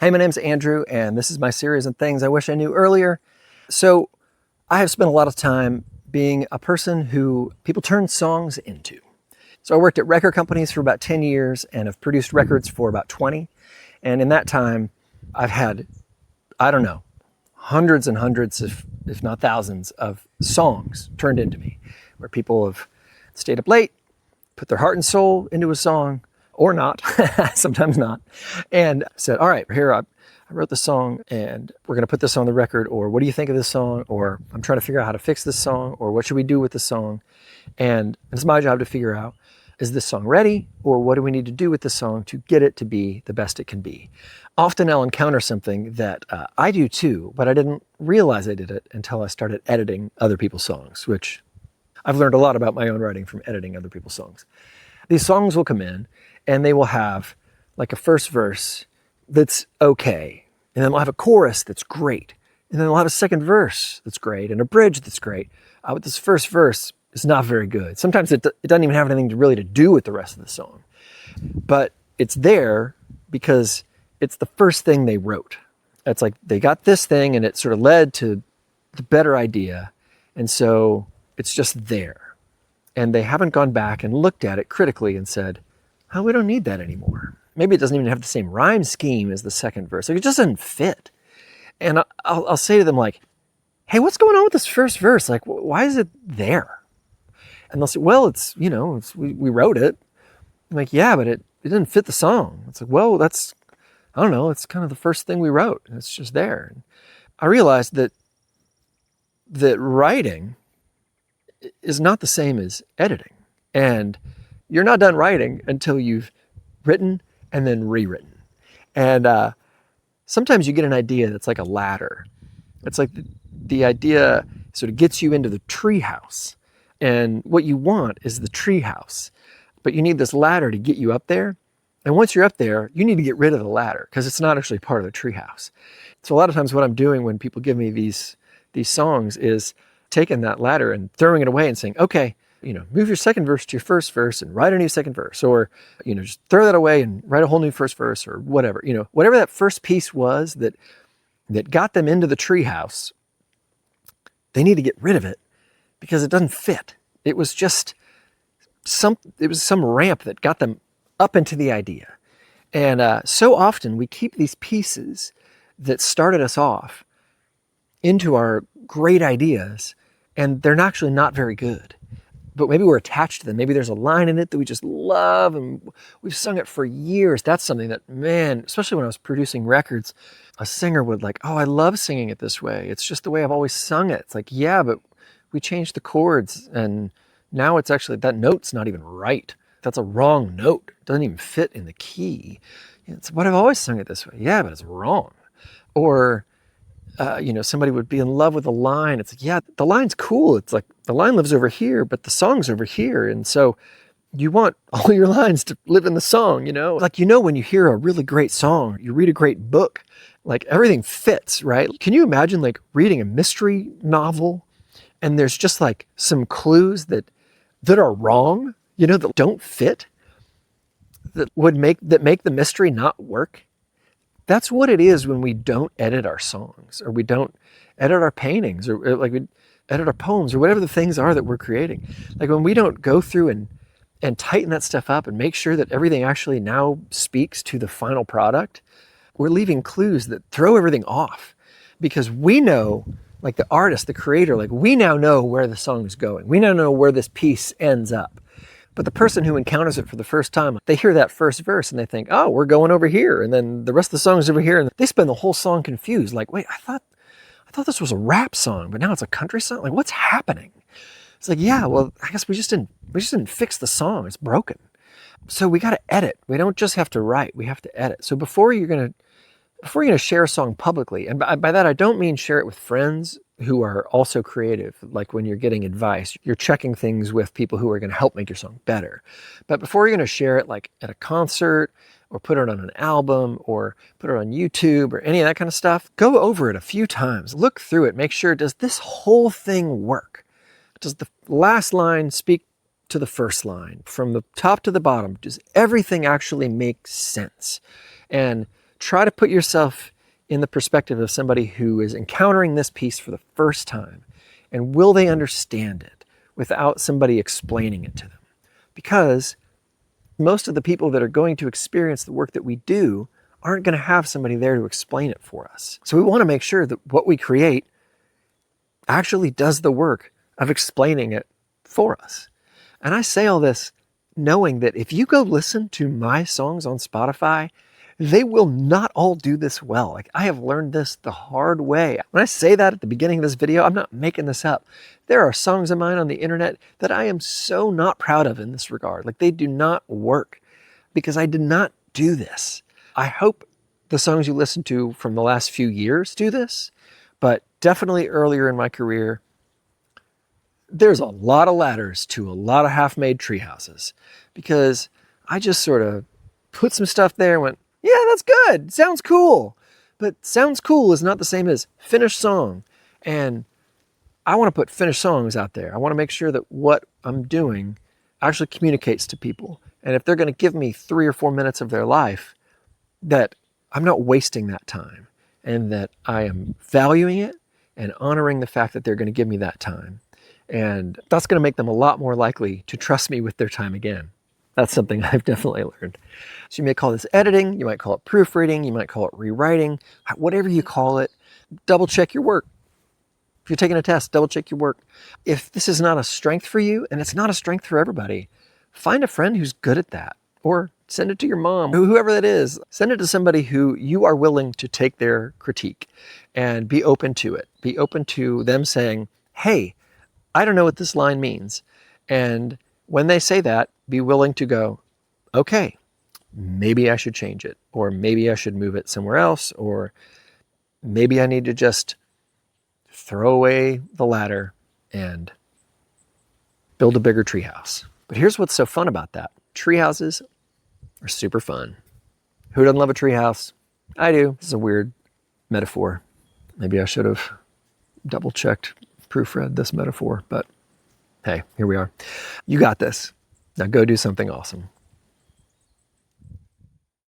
Hey, my name's Andrew, and this is my series on things I wish I knew earlier. So I have spent a lot of time being a person who people turn songs into. So I worked at record companies for about 10 years and have produced records for about 20. And in that time, I've had, I don't know, hundreds and hundreds, if not thousands, of songs turned into me, where people have stayed up late, put their heart and soul into a song, or not, sometimes not, and said, all right, here, I wrote the song and we're going to put this on the record, or what do you think of this song? Or I'm trying to figure out how to fix this song, or what should we do with the song? And it's my job to figure out, is this song ready? Or what do we need to do with the song to get it to be the best it can be? Often I'll encounter something that I do too, but I didn't realize I did it until I started editing other people's songs, which I've learned a lot about my own writing from editing other people's songs. These songs will come in and they will have like a first verse that's okay. And then they'll have a chorus that's great. And then they'll have a second verse that's great and a bridge that's great. But this first verse is not very good. Sometimes it doesn't even have anything to do with the rest of the song. But it's there because it's the first thing they wrote. It's like they got this thing and it sort of led to the better idea. And so it's just there. And they haven't gone back and looked at it critically and said, oh, we don't need that anymore. Maybe it doesn't even have the same rhyme scheme as the second verse. Like, it just doesn't fit. And I'll say to them like, hey, what's going on with this first verse? Like, why is it there? And they'll say, well, we wrote it. I'm like, yeah, but it didn't fit the song. It's like, well, I don't know. It's kind of the first thing we wrote. It's just there. And I realized that writing is not the same as editing. And you're not done writing until you've written and then rewritten. And sometimes you get an idea that's like a ladder. It's like the idea sort of gets you into the treehouse. And what you want is the treehouse. But you need this ladder to get you up there. And once you're up there, you need to get rid of the ladder because it's not actually part of the treehouse. So a lot of times what I'm doing when people give me these songs is taking that ladder and throwing it away and saying, okay, move your second verse to your first verse and write a new second verse, or, just throw that away and write a whole new first verse, or whatever, whatever that first piece was that got them into the treehouse, they need to get rid of it because it doesn't fit. It was just some ramp that got them up into the idea. And so often we keep these pieces that started us off into our great ideas, and they're actually not very good. But maybe we're attached to them. Maybe there's a line in it that we just love and we've sung it for years. That's something that, man, especially when I was producing records, a singer would like, oh, I love singing it this way. It's just the way I've always sung it. It's like, yeah, but we changed the chords and now it's actually, that note's not even right. That's a wrong note. It doesn't even fit in the key. It's what I've always sung it this way. Yeah, but it's wrong. Or, somebody would be in love with a line. It's like, yeah, the line's cool. It's like the line lives over here, but the song's over here. And so you want all your lines to live in the song, Like, when you hear a really great song, you read a great book, like everything fits, right? Can you imagine like reading a mystery novel and there's just like some clues that are wrong, that don't fit, that make the mystery not work? That's what it is when we don't edit our songs, or we don't edit our paintings, or like we edit our poems, or whatever the things are that we're creating. Like when we don't go through and tighten that stuff up and make sure that everything actually now speaks to the final product, we're leaving clues that throw everything off. Because we know, like the artist, the creator, like we now know where the song is going. We now know where this piece ends up. But the person who encounters it for the first time, they hear that first verse and they think, oh, we're going over here. And then the rest of the song is over here. And they spend the whole song confused. Like, wait, I thought this was a rap song, but now it's a country song. Like, what's happening? It's like, yeah, well, I guess we just didn't fix the song. It's broken. So we got to edit. We don't just have to write. We have to edit. So before you're going to share a song publicly, and by that, I don't mean share it with friends who are also creative. Like when you're getting advice, you're checking things with people who are going to help make your song better. But before you're going to share it like at a concert or put it on an album or put it on YouTube or any of that kind of stuff, go over it a few times, look through it, make sure, does this whole thing work? Does the last line speak to the first line? From the top to the bottom, does everything actually make sense? And Try to put yourself in the perspective of somebody who is encountering this piece for the first time. And will they understand it without somebody explaining it to them? Because most of the people that are going to experience the work that we do aren't going to have somebody there to explain it for us. So we want to make sure that what we create actually does the work of explaining it for us. And I say all this knowing that if you go listen to my songs on Spotify, they will not all do this well. Like, I have learned this the hard way. When I say that at the beginning of this video, I'm not making this up. There are songs of mine on the internet that I am so not proud of in this regard. Like, they do not work because I did not do this. I hope the songs you listen to from the last few years do this, but definitely earlier in my career, there's a lot of ladders to a lot of half-made tree houses because I just sort of put some stuff there and went, yeah, that's good. Sounds cool. But sounds cool is not the same as finished song. And I want to put finished songs out there. I want to make sure that what I'm doing actually communicates to people. And if they're going to give me 3 or 4 minutes of their life, that I'm not wasting that time and that I am valuing it and honoring the fact that they're going to give me that time. And that's going to make them a lot more likely to trust me with their time again. That's something I've definitely learned. So you may call this editing, you might call it proofreading, you might call it rewriting, whatever you call it, double check your work. If you're taking a test, double check your work. If this is not a strength for you, and it's not a strength for everybody, find a friend who's good at that. Or send it to your mom, whoever that is. Send it to somebody who you are willing to take their critique and be open to it. Be open to them saying, hey, I don't know what this line means. And when they say that, be willing to go, okay, maybe I should change it, or maybe I should move it somewhere else, or maybe I need to just throw away the ladder and build a bigger treehouse. But here's what's so fun about that. Treehouses are super fun. Who doesn't love a treehouse? I do. This is a weird metaphor. Maybe I should have double-checked, proofread this metaphor, but hey, here we are. You got this. Now go do something awesome.